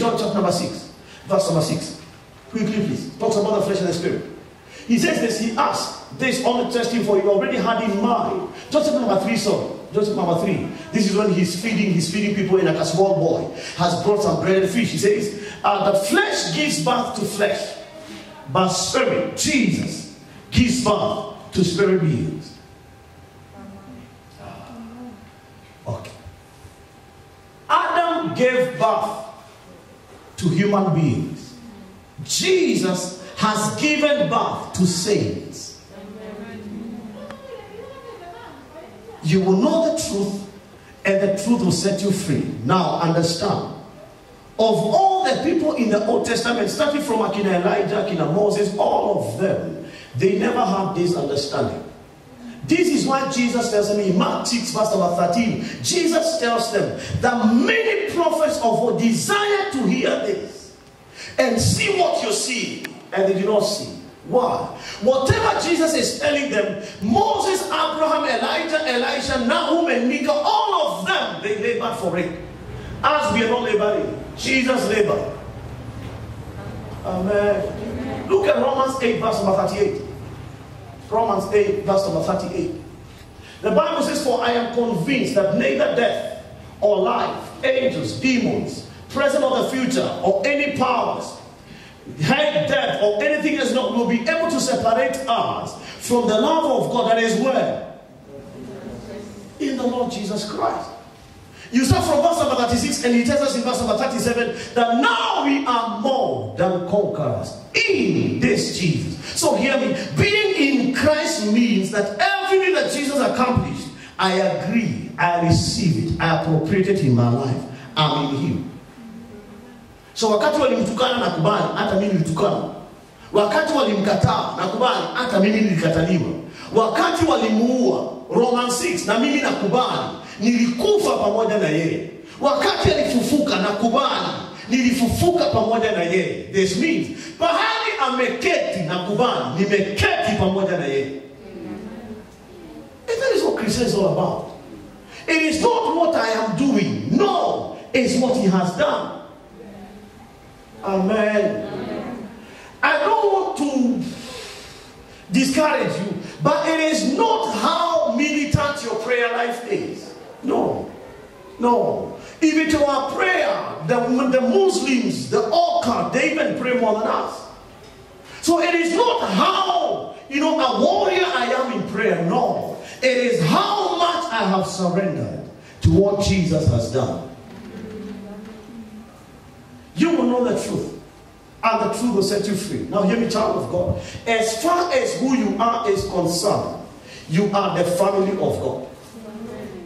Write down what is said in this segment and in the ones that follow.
John chapter number 6, verse number 6. Quickly, please. Talks about the flesh and the spirit. He says this, he asked, this only testing for you already had in mind. John chapter number 3, sorry. John chapter number 3. This is when he's feeding people, and like a small boy has brought some bread and fish. He says, the flesh gives birth to flesh, but spirit, Jesus, gives birth to spirit beings. Okay. Adam gave birth to human beings. Jesus has given birth to saints. You will know the truth, and the truth will set you free. Now understand, of all the people in the Old Testament, starting from Akina Elijah, Akina Moses, all of them, they never had this understanding. This is why Jesus tells them in Mark 6 verse number 13, Jesus tells them that many prophets of old desire to hear this and see what you see, and they do not see. Why? Whatever Jesus is telling them, Moses, Abraham, Elijah, Elisha, Nahum, and Micah, all of them, they labored for it. As we are not laboring, Jesus labored. Amen. Look at Romans 8 verse number 38. Romans 8 verse number 38. The Bible says, for I am convinced that neither death or life, angels, demons, present or the future, or any powers, height, depth, or anything else not will be able to separate us from the love of God that is where? In the Lord Jesus Christ. You start from verse number 36, and he tells us in verse number 37 that now we are more than conquerors in this Jesus. So hear me. Being in Christ means that everything that Jesus accomplished, I agree, I receive it, I appropriate it in my life. I'm in him. So wakati walimtukana na kubali, hata mimi nilitukana. Wakati walimkataa na kubali, hata mimi nilikataliwa. Wakati walimuua, Romans 6, na mimi nakubali, nilikufa pamoja na yeye. Wakati alifufuka na kubali, nilifufuka pamoja na yeye. This means, pahali ameketi na kubali, nimeketi pamoja na yeye. And that is what Christian is all about. It is not what I am doing. No, it's what he has done. Amen. Amen. I don't want to discourage you, but it is not how militant your prayer life is. No. No. If it were a prayer, the Muslims, the Oka, they even pray more than us. So it is not how, a warrior I am in prayer. No. It is how much I have surrendered to what Jesus has done. You will know the truth, and the truth will set you free. Now hear me, child of God. As far as who you are is concerned, you are the family of God.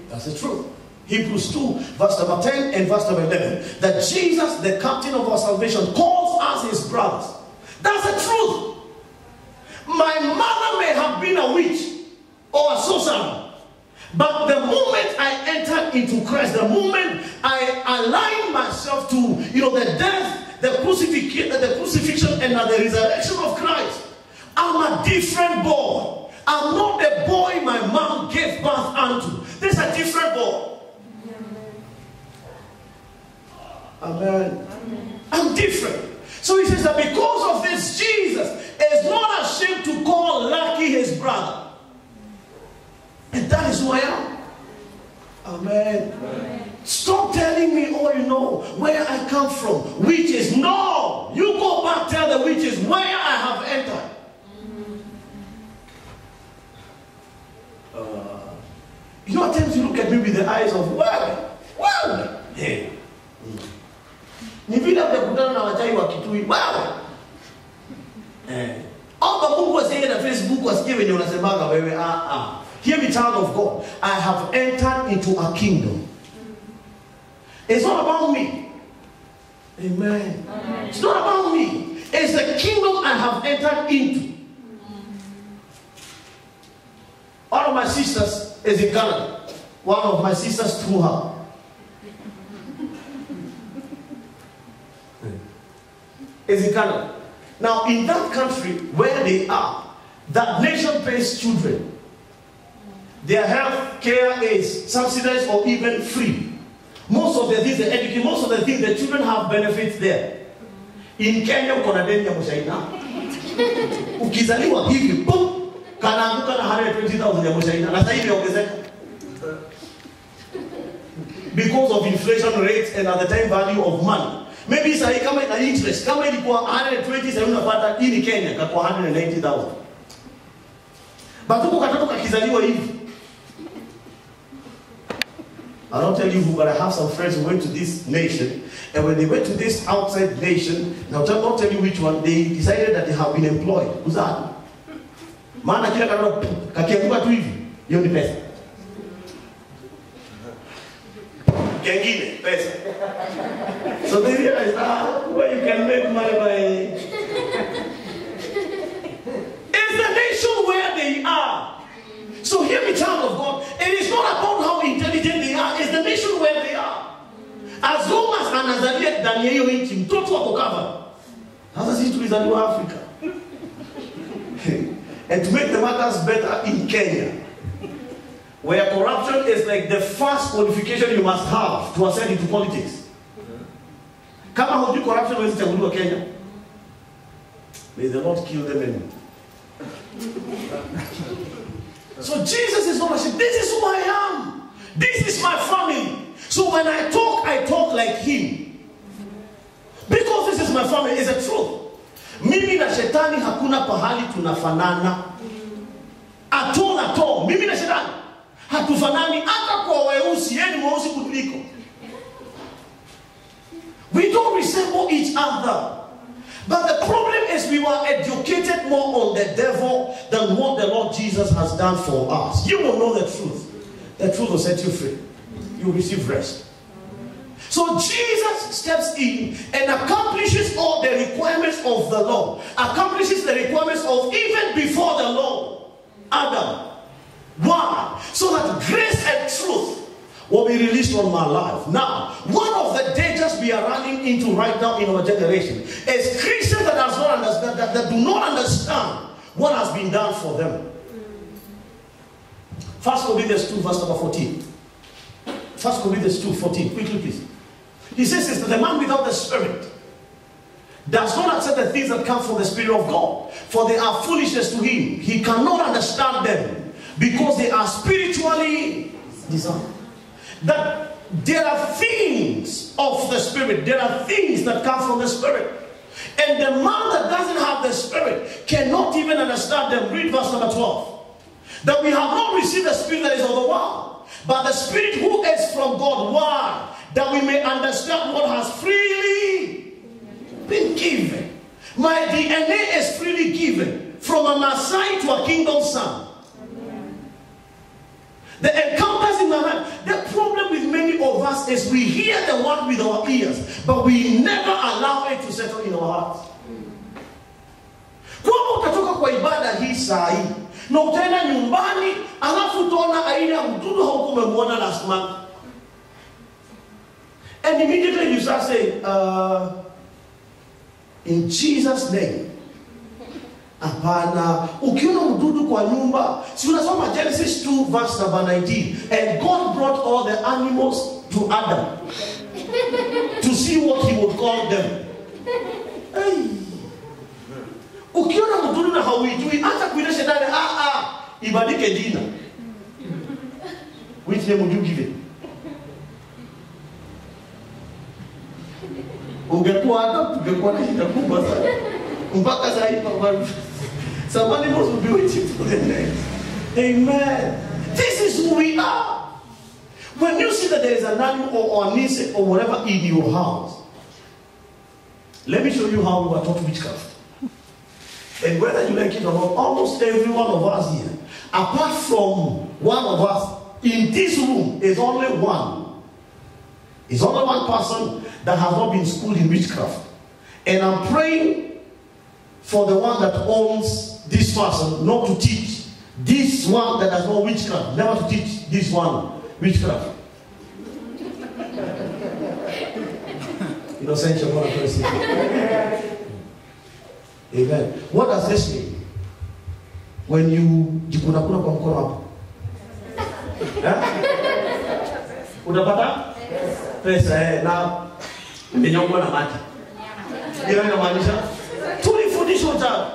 That's the truth. Hebrews 2, verse number 10 and verse number 11. That Jesus, the captain of our salvation, calls us his brothers. That's the truth. My mother may have been a witch or a sorcerer, but the moment I entered into Christ, the moment I aligned myself to, the death, the crucifixion, and the resurrection of Christ, I'm a different boy. I'm not the boy my mom gave birth unto. There's a different boy. Amen. I'm different. So he says that because of this, Jesus is not ashamed to call Lucky his brother. And that is who I am. Amen. Amen. Stop telling me, where I come from. Witches. No. You go back, tell the witches where I have entered. At times you look at me with the eyes of, well, hey. Ni vile mtakutana na wachai wa Kitui. Wow. Mungu wasiye na Facebook wasikie wenye unasemaga wewe. Hear me, child of God. I have entered into a kingdom. It's not about me. Amen. Amen. It's not about me. It's the kingdom I have entered into. One of my sisters is in Canada. One of my sisters threw her. Is in Canada. Now, in that country where they are, that nation pays children. Their health care is subsidized or even free. Most of the things they educate, most of the things the children have benefits there. In Kenya uko na deni ya mshaina. Ukizaliwa hivi, boom, kanaanguka na 120,000 ya mshaina. Na sasa hivi yaongezeka. Because of inflation rates and at the time value of money. Maybe sasa kama ina interest, kama ilikuwa 120 sasa unapata in Kenya kwa 190,000. Bado katoto kakizaliwa hivi. I don't tell you who, but I have some friends who went to this nation, and when they went to this outside nation, now not tell you which one, they decided that they have been employed. Who's that? Maana kila katoto kakianguka tu hivi, hiyo ni pesa. Kengine pesa. So they realized, where you can make money by. It's the nation where they are. So hear me, child of God. It is not about how intelligent they are. It's the nation where they are. As long as anazalia ndani ya hiyo nchi, mtoto wako covered. Sasa sisi tulizaliwa Africa. And to make the matters better, in Kenya, where corruption is like the first qualification you must have to ascend into politics. Kama hujui corruption huwezi chaguliwa Kenya. May the Lord kill them anyway. So Jesus is not saying, this is who I am. This is my family. So when I talk like him. Because this is my family, it's a truth. Mimi na shetani hakuna pahali tunafanana. At all. Mimi na shetani hatufanani hata kwa weusi, yeye ni mweusi kutuliko. We don't resemble each other. But the problem is we were educated more on the devil than what the Lord Jesus has done for us. You will know the truth. The truth will set you free. You will receive rest. So Jesus steps in and accomplishes all the requirements of the law. Accomplishes the requirements of even before the law. Adam. Why? So that grace and truth will be released on my life. Now, one of the dangers we are running into right now in our generation is Christians that does not understand, that do not understand what has been done for them. 1 Corinthians 2, verse number 14. 1 Corinthians 2, 14. Quickly, please. He says this, that the man without the Spirit does not accept the things that come from the Spirit of God, for they are foolishness to him. He cannot understand them because they are spiritually designed. That there are things of the Spirit, there are things that come from the Spirit, and the man that doesn't have the Spirit cannot even understand them. Read verse number 12. That we have not received the Spirit that is of the world, but the Spirit who is from God. Why? That we may understand what has freely been given. My DNA is freely given from a Messiah to a kingdom son. The encounters in my heart. The problem with many of us is we hear the word with our ears, but we never allow it to settle in our hearts. Kwa utatoka kwa ibada hii saa hii, na utaenda nyumbani, alafu utaona aina ya mdudu haukumemwona last month. And immediately you start saying, in Jesus' name. Apana, ukiona mdudu kwa nyumba, si unasoma Genesis 2 verse number 19, and God brought all the animals to Adam to see what he would call them. Hey. Ukiona mdudu na hauijui, hata kuita shetani, ibadike jina. Which name would you give it? Ungekuwa hata tungekuwa na shida kubwa sana. Mpaka sasa hivi some animals will be waiting for the next. Amen. This is who we are. When you see that there is an animal or an insect or whatever in your house, let me show you how we were taught witchcraft. And whether you like it or not, almost every one of us here, apart from one of us, in this room is only one. It's only one person that has not been schooled in witchcraft. And I'm praying for the one that owns this person not to teach this one that has no witchcraft, never to teach this one witchcraft. Innocent, you're going to say. Amen. What does this mean? When you jikuna kuna kwa mkono hapo. Unapata? Yes. Pesa na nyongo na maji. Hiyo inamaanisha tulifundishwa utawa.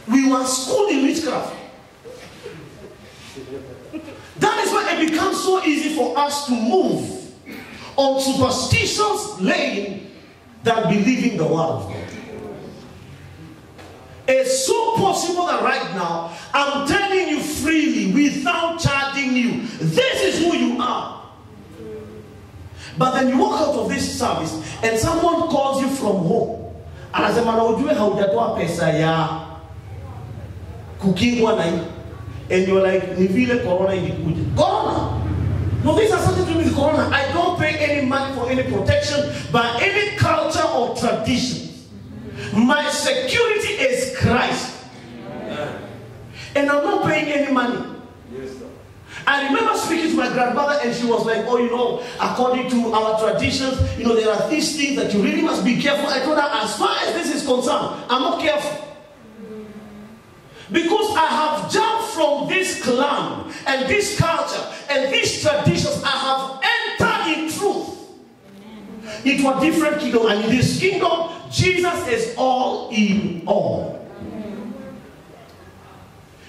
We were schooled in witchcraft. That is why it becomes so easy for us to move on superstitions lane than believing the word of God. It's so possible that right now, I'm telling you freely, without charging you, this is who you are. But then you walk out of this service, and someone calls you from home. And as a man, how pesa ya cooking one night, and you're like, Nivile corona in corona. No, this has something to do with corona. I don't pay any money for any protection by any culture or tradition. My security is Christ. And I'm not paying any money. I remember speaking to my grandmother and she was like, oh, you know, according to our traditions, you know, there are these things that you really must be careful. I told her, as far as this is concerned, I'm not careful. Because I have jumped from this clan and this culture and these traditions, I have entered in truth. Into a different kingdom, and in this kingdom, Jesus is all in all.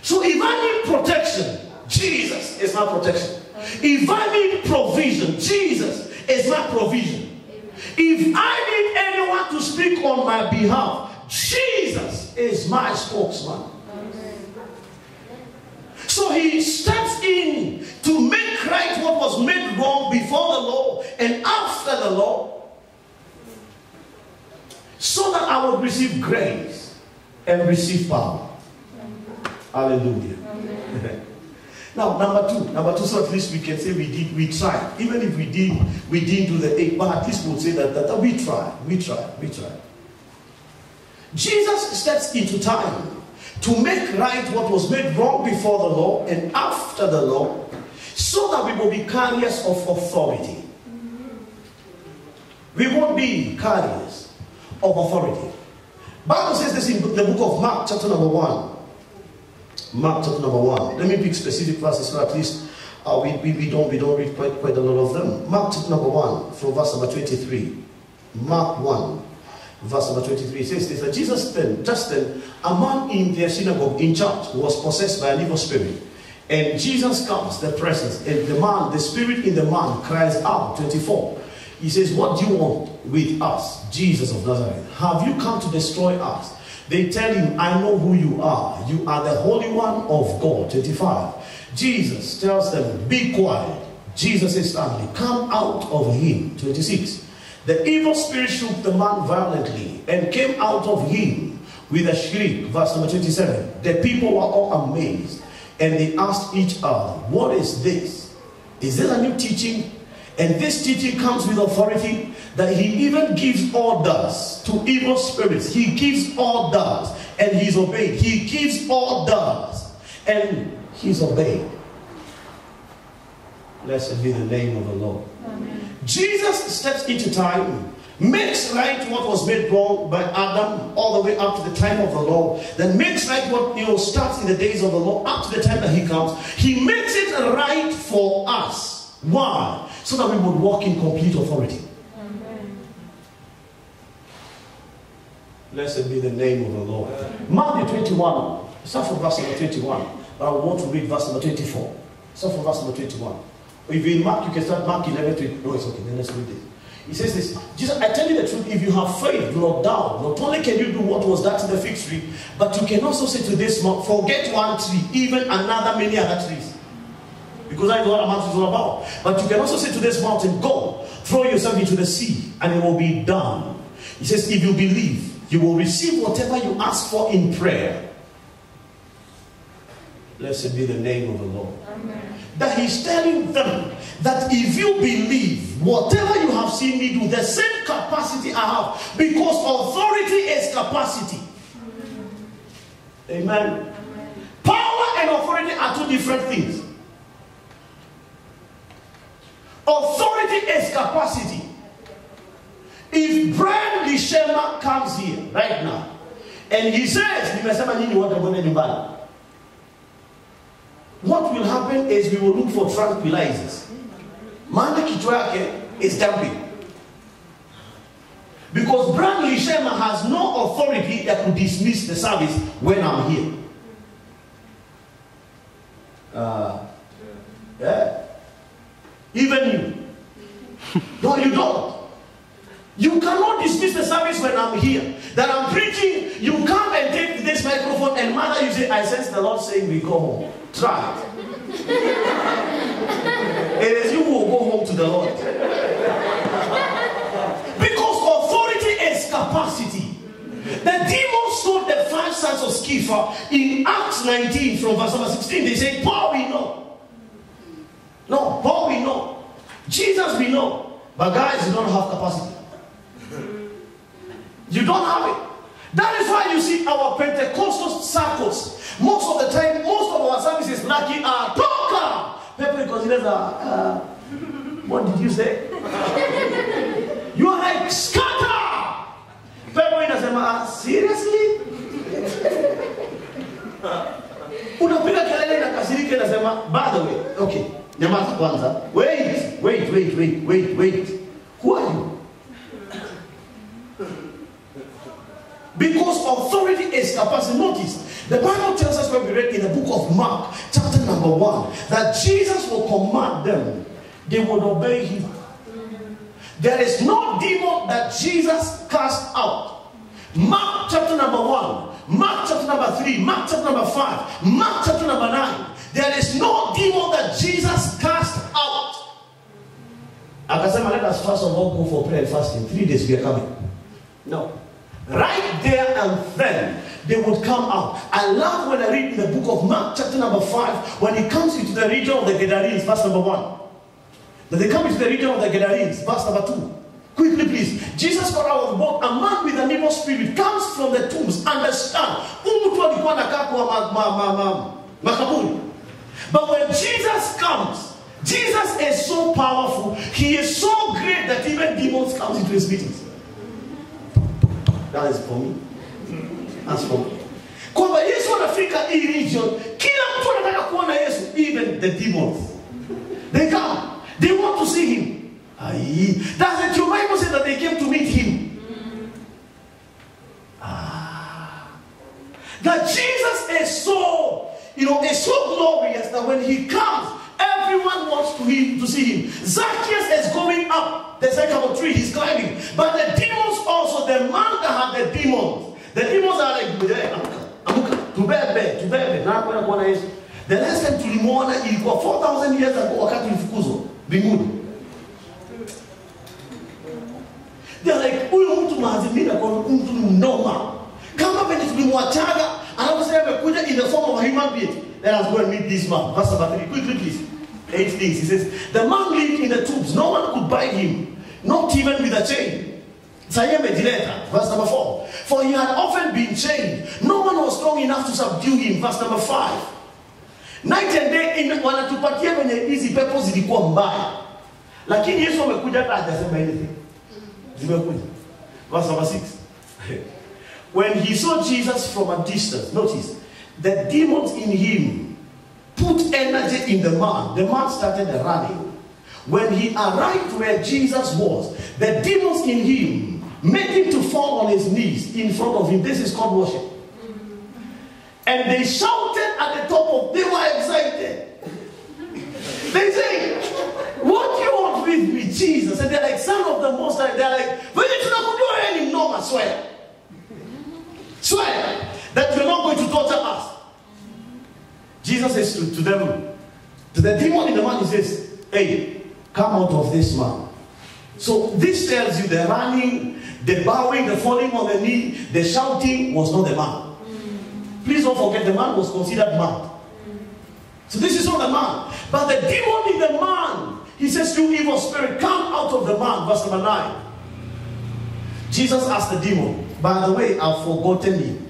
So if I need protection, Jesus is my protection. If I need provision, Jesus is my provision. If I need anyone to speak on my behalf, Jesus is my spokesman. So he steps in to make right what was made wrong before the law and after the law, so that I would receive grace and receive power. Hallelujah. Now, number two, so at least we can say we tried. Even if we didn't do the 8, but at least we'll say that we tried. Jesus steps into time to make right what was made wrong before the law and after the law, so that we will be carriers of authority. We won't be carriers of authority. Bible says this in the book of Mark, chapter number 1. Mark chapter number 1. Let me pick specific verses so at least we don't read quite a lot of them. Mark chapter number 1 from verse number 23. Mark 1 verse number 23. It says this, that just then a man in their synagogue in church was possessed by an evil spirit. And Jesus comes, the presence, and the spirit in the man cries out. 24. He says, what do you want with us, Jesus of Nazareth? Have you come to destroy us? They tell him, I know who you are. You are the Holy One of God. 25. Jesus tells them, be quiet. Jesus is standing. Come out of him. 26. The evil spirit shook the man violently and came out of him with a shriek. Verse number 27. The people were all amazed and they asked each other, what is this? Is this a new teaching? And this teaching comes with authority, that he even gives orders to evil spirits. He gives orders and he's obeyed. He gives orders and he's obeyed. Blessed be the name of the Lord. Amen. Jesus steps into time, makes right what was made wrong by Adam all the way up to the time of the law. Then makes right what starts in the days of the law up to the time that he comes. He makes it right for us. Why? So that we would walk in complete authority. Amen. Blessed be the name of the Lord. Matthew 21. Start from verse number 21. But I want to read verse number 24. Start from verse number 21. If you in Mark, you can start Mark 11 to... No, it's okay. Then let's read it. He says this. Jesus, I tell you the truth. If you have faith, do not doubt. Not only can you do what was done to the fig tree, but you can also say to this mountain, forget one tree, even another many other trees. Because that's what a mountain is all about. But you can also say to this mountain, go, throw yourself into the sea, and it will be done. He says, if you believe, you will receive whatever you ask for in prayer. Blessed be the name of the Lord. Amen. That he's telling them that if you believe, whatever you have seen me do, the same capacity I have, because authority is capacity. Amen. Amen. Power and authority are two different things. Authority is capacity. If Brian Lishema comes here right now and he says, what will happen is we will look for tranquilizers. maana kichwa yake is jumping. Because Bradley Shema has no authority that could dismiss the service when I'm here. Yeah. Even you. No, you don't. You cannot dismiss the service when I'm here. That I'm preaching, you come and take this microphone and mother, you say, I sense the Lord saying we go home. Try it. It is you who will go home to the Lord. Because authority is capacity. The demons told the 5 sons of Sceva in Acts 19 from verse number 16. They say, Paul we know. No, Paul we know. Jesus we know. But guys, you don't have capacity. You don't have it. That is why you see our Pentecostal circles. Most of the time, most of our services lucky are talker. People consider what did you say? You are like scatter. People in the seriously? Unapiga kelele na kasirike nasema, by the way, okay, nyamaza kwanza. Wait. Who are you? Because authority is capacity. Notice, the Bible tells us when we read in the book of Mark, chapter number 1, that Jesus will command them. They would obey him. There is no demon that Jesus cast out. Mark chapter number 1, Mark chapter number 3, Mark chapter number 5, Mark chapter number 9. There is no demon that Jesus cast out. Akasema, let us first of all go for prayer and fasting. 3 days we are coming. No. Right there and then, they would come out. I love when I read in the book of Mark, chapter number 5, when he comes into the region of the Gadarenes, verse number 1. When they come into the region of the Gadarenes, verse number 2. Quickly, please. Jesus got out of the boat. A man with an evil spirit comes from the tombs. Understand. But when Jesus comes, Jesus is so powerful. He is so great that even demons come into his meetings. That is for me. That's for me. Kwamba Yesu anafika hii region, kila mtu anataka kuona Yesu, even the demons. They come. They want to see him. Doesn't your Bible say that they came to meet him? That Jesus is so, is so glorious that when he comes, everyone wants to see him. Zacchaeus is going up the sycamore tree, he's climbing. But the demons also, the man that had the demons are like, amuka, tubebe, the last time tulimuona ilikuwa 4,000 years ago wakati tulifukuzwa mbinguni. They're like, huyu mtu maazimina kwa mtu mnoma. Kama vile tulimwachaga, anaposema amekuja in the form of a human being. Let us go and meet this man. Verse number 3, quickly please. 8 things. He says, the man lived in the tombs. No one could bind him, not even with a chain. Verse number 4. For he had often been chained. No one was strong enough to subdue him. Verse number 5. Night and day, wanatupatia wenye hizi pepo zilikuwa mbaya. Lakini Yesu amekuja hata hajasema anything. Zimekuja. Verse number 6. When he saw Jesus from a distance, notice, the demons in him put energy in the man. The man started running. When he arrived where Jesus was, the demons in him made him to fall on his knees in front of him. This is called worship. And they shouted at the top of, they were excited. They say, what do you want with me, Jesus? And they're like, son of the Most High. They're like, but you don't do any no, swear. Swear that you're not going to torture us. Jesus says to them, to the demon in the man, he says, hey, come out of this man. So this tells you the running, the bowing, the falling on the knee, the shouting was not the man. Please don't forget, the man was considered mad. So this is not the man. But the demon in the man, he says, you evil spirit, come out of the man. Verse number 9. Jesus asked the demon, by the way, I've forgotten you.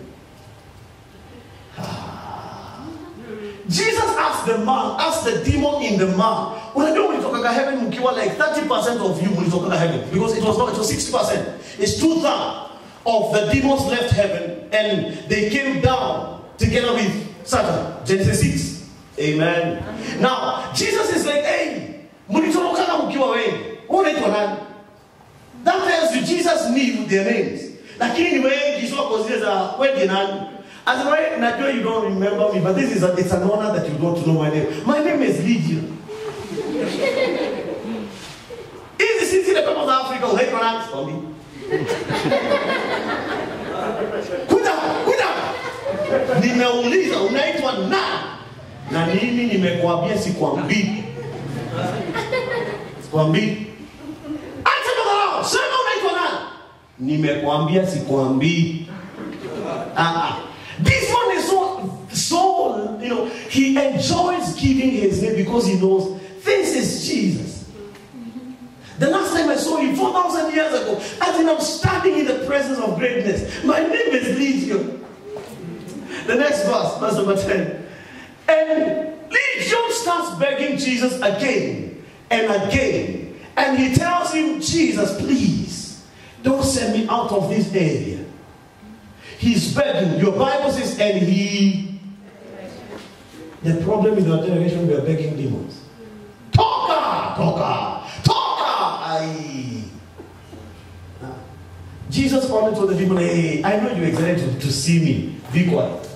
Jesus asked the man, asked the demon in the man. When I know when you talk about heaven, like 30% of you when you talk about heaven. Because it was 60%. It's 2/3 of the demons left heaven and they came down together with Satan. Genesis 6. Amen. Now, Jesus is like, hey, Mlitoroka mkiwa wengi. Unaitwa nani? That tells you Jesus knew their names. Lakini ni wengi sio kwa zile za wewe nani? As I know you don't remember me, but it's an honor that you got to know my name. My name is Legion. In the city of Africa, unaitwa nani? For me. Kuda. Nimeuliza unaitwa nani? Na mimi nimekuambia sikwambii. Sikwambii. Acha baba, sema unaitwa nani? Nimekuambia sikwambii. This one is so, you know, he enjoys giving his name because he knows this is Jesus. The last time I saw him 4,000 years ago, as in I'm standing in the presence of greatness. My name is Legion. The next verse number 10. And Legion starts begging Jesus again and again. And he tells him, Jesus, please, don't send me out of this area. He's begging. Your Bible says, and he... The problem in our generation, we are begging demons. Talker! Jesus only told the demon, hey, I know you're excited to see me. Be quiet.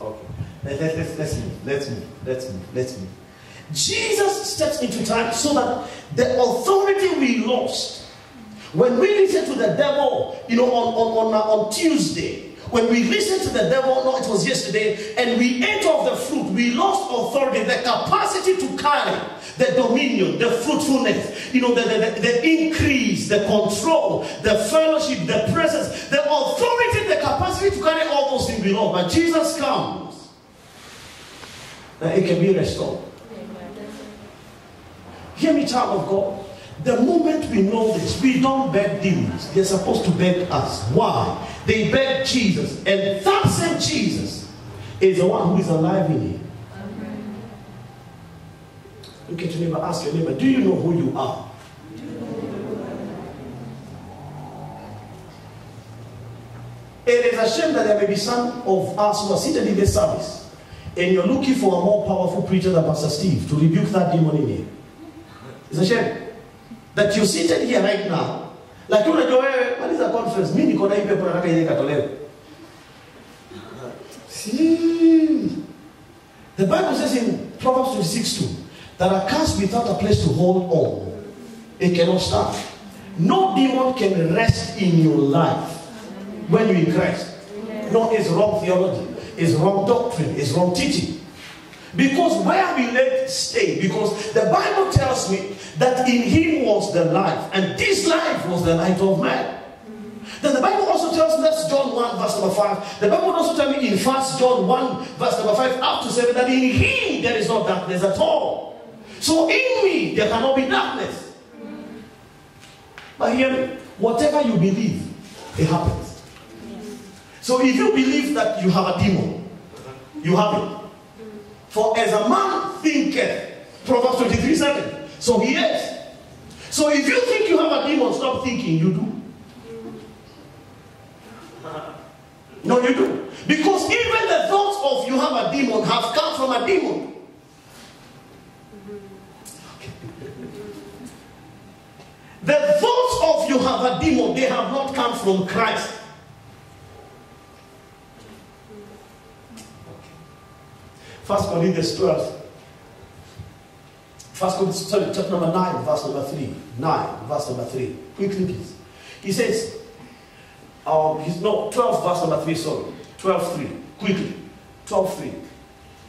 Okay. Let's move. Jesus steps into time so that the authority we lost when we listen to the devil, you know, on Tuesday, when we listened to the devil, no, it was yesterday, and we ate of the fruit, we lost authority, the capacity to carry the dominion, the fruitfulness, you know, the increase, the control, the fellowship, the presence, the authority, the capacity to carry all those things we lost. But Jesus comes, that it can be restored. Hear me, child of God. The moment we know this, we don't beg demons. They're supposed to beg us. Why? They beg Jesus. And that same Jesus is the one who is alive in you. Look at your neighbor, ask your neighbor, do you know who you are? It is a shame that there may be some of us who are seated in this service and you're looking for a more powerful preacher than Pastor Steve to rebuke that demon in you. It's a shame that you're seated here right now. Like what is a conference? Me niko na ipe nataka ile katolewe. See, the Bible says in Proverbs 26:2 that a curse without a place to hold on, it cannot stand. No demon can rest in your life when you're in Christ. No, it's wrong theology, it's wrong doctrine, it's wrong teaching. Because where we let stay, because the Bible tells me that in him was the life, and this life was the light of man. Then the Bible also tells me, that's John 1 verse number 5. The Bible also tells me in 1 John 1 verse number 5 up to 7 that in him there is no darkness at all. So in me there cannot be darkness. But here, whatever you believe, it happens. So if you believe that you have a demon, you have it. For as a man thinketh, Proverbs 23:7. So he is. So if you think you have a demon, stop thinking you do. No, you do. Because even the thoughts of you have a demon have come from a demon. The thoughts of you have a demon, they have not come from Christ. First Corinthians 12. First Corinthians, chapter number 9, verse number 3. 9, verse number 3. Quickly, please. He says, 12, verse number 3, sorry. 12:3. Quickly. 12:3.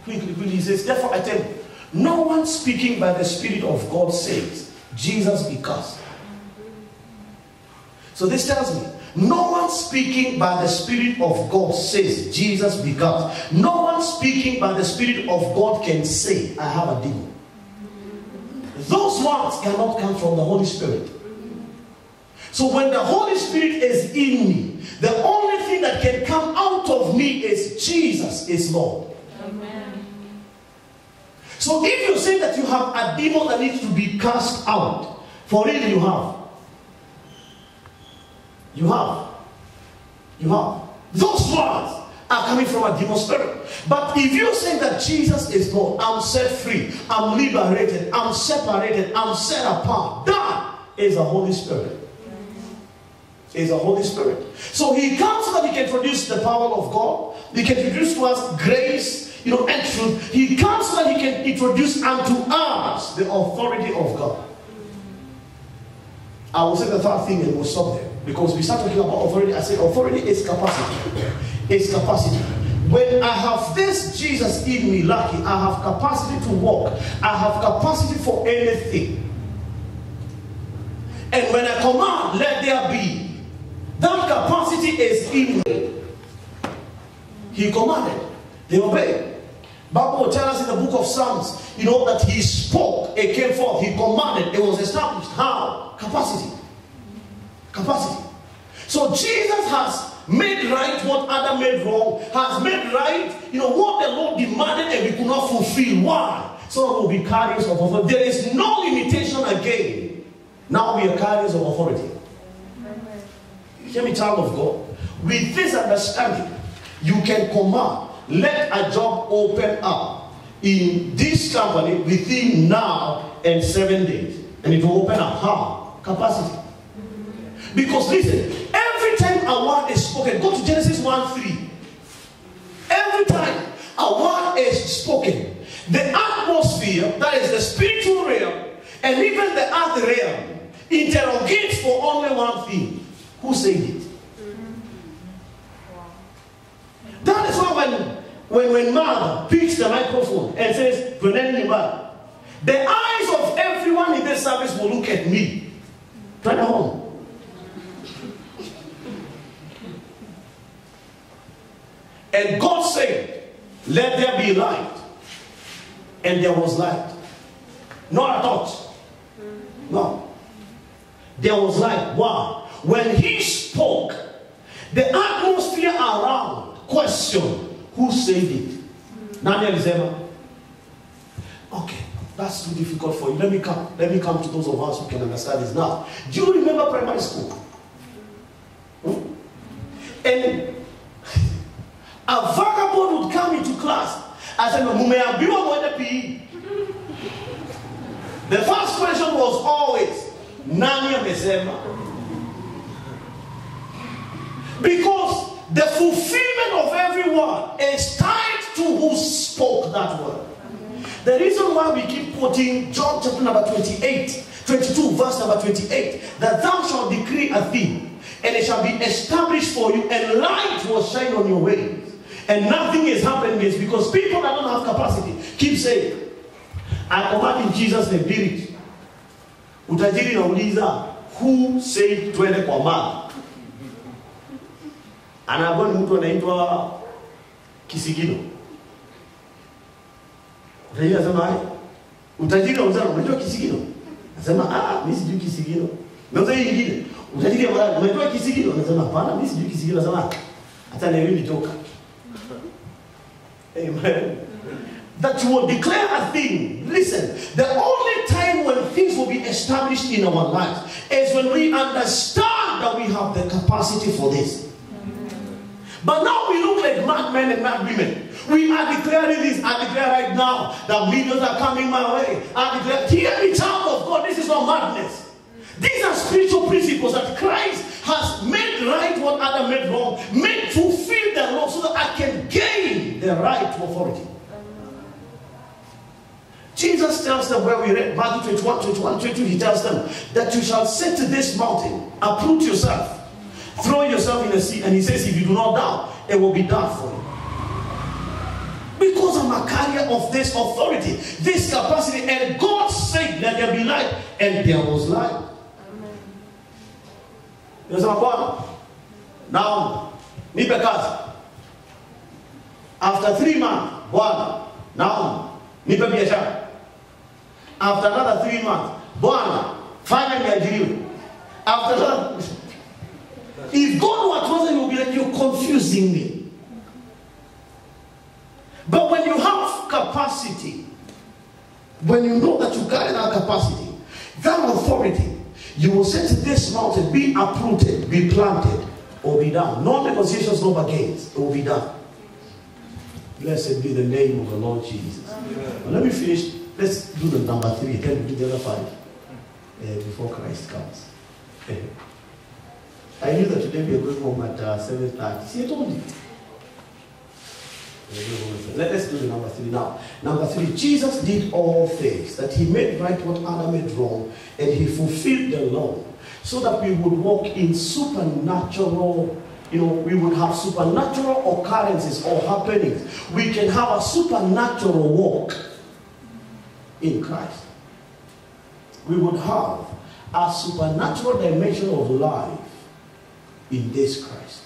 Quickly. He says, therefore I tell you, no one speaking by the Spirit of God says, Jesus be cursed. So this tells me, no one speaking by the Spirit of God says, Jesus be cursed. No one speaking by the Spirit of God can say, I have a demon. Those words cannot come from the Holy Spirit. So when the Holy Spirit is in me, the only thing that can come out of me is Jesus is Lord. Amen. So if you say that you have a demon that needs to be cast out, for real you have. You have. Those words are coming from a demon spirit. But if you say that Jesus is God, I'm set free, I'm liberated, I'm separated, I'm set apart, that is a Holy Spirit. Is a Holy Spirit. So he comes so that he can produce the power of God. He can introduce to us grace, and truth. He comes so that he can introduce unto us the authority of God. I will say the third thing and we'll stop there. Because we start talking about authority. I say authority is capacity. It's capacity. When I have this Jesus in me, lucky, I have capacity to walk. I have capacity for anything. And when I command, let there be. That capacity is in me. He commanded. They obeyed. Bible will tell us in the book of Psalms, that he spoke, it came forth, he commanded, it was established. How? Capacity. Capacity. So Jesus has made right what Adam made wrong, has made right, what the Lord demanded and we could not fulfill. Why? So that we'll be carriers of authority. There is no limitation again. Now we are carriers of authority. Hear me, child of God. With this understanding, you can command, let a job open up in this company within now and 7 days. And it will open up. How? Capacity. Because listen, every time a word is spoken, go to Genesis 1:3. Every time a word is spoken, the atmosphere, that is the spiritual realm, and even the earth realm, interrogates for only one thing. Who said it? That is why when mother picks the microphone and says, the eyes of everyone in this service will look at me. Turn home. And God said, let there be light. And there was light. Not a thought. No. There was light. Why? When he spoke, the atmosphere around questioned, who said it? Nani alisema? Okay, that's too difficult for you. Let me come to those of us who can understand this now. Do you remember primary school? And a vagabond would come into class and say, "Mumeambiwa mwende PE." The first question was always, Nani amesema? Because the fulfillment of every word is tied to who spoke that word. The reason why we keep quoting John chapter number 22 verse number 28, that thou shalt decree a thing, and it shall be established for you, and light will shine on your ways. And nothing is happening is because people that don't have capacity keep saying, I command in Jesus' name, did it. Utajiri nauliza, who said twende kwa mama? Anakuwa ni mtu anaitwa Kisigino. Utajiri anasema, utajiri nauliza, unajua Kisigino? Anasema, mimi sijui Kisigino. Nauliza hii nyingine, utajiri unajua Kisigino? Anasema, hapana, mimi sijui Kisigino. Anasema, hata leo ni joka. Amen. That you will declare a thing. Listen, the only time when things will be established in our lives is when we understand that we have the capacity for this. But now we look like madmen and mad women. We are declaring this. I declare right now that millions are coming my way. I declare, hear me, child of God, this is not madness. These are spiritual principles that Christ has made right what Adam made wrong, made fulfill the law so that I can gain the right to authority. Jesus tells them, where we read Matthew 21, 22, he tells them that you shall say to this mountain, uproot yourself, throw yourself in the sea, and he says, if you do not doubt, it will be done for you. Because I'm a carrier of this authority, this capacity, and God said, let there be light, and there was light. Now, nipe kazi. After 3 months, Bwana, now, nipe biashara. After another 3 months, Bwana, fanya niajiriwe. After that, if God were to answer, he will be like, you're confusing me. But when you have capacity, when you know that you carry that capacity, that authority, you will say to this mountain, be uprooted, be planted, or be done. No negotiations, no bargains. It will be done. Blessed be the name of the Lord Jesus. Well, let me finish. Let's do the number 3. Then we do the other 5 before Christ comes. I knew that today we are going home at 7:30. See, I told you. Let's do the number 3 now. Number 3, Jesus did all things, that he made right what Adam made wrong, and he fulfilled the law, so that we would walk in supernatural, we would have supernatural occurrences or happenings. We can have a supernatural walk in Christ. We would have a supernatural dimension of life in this Christ.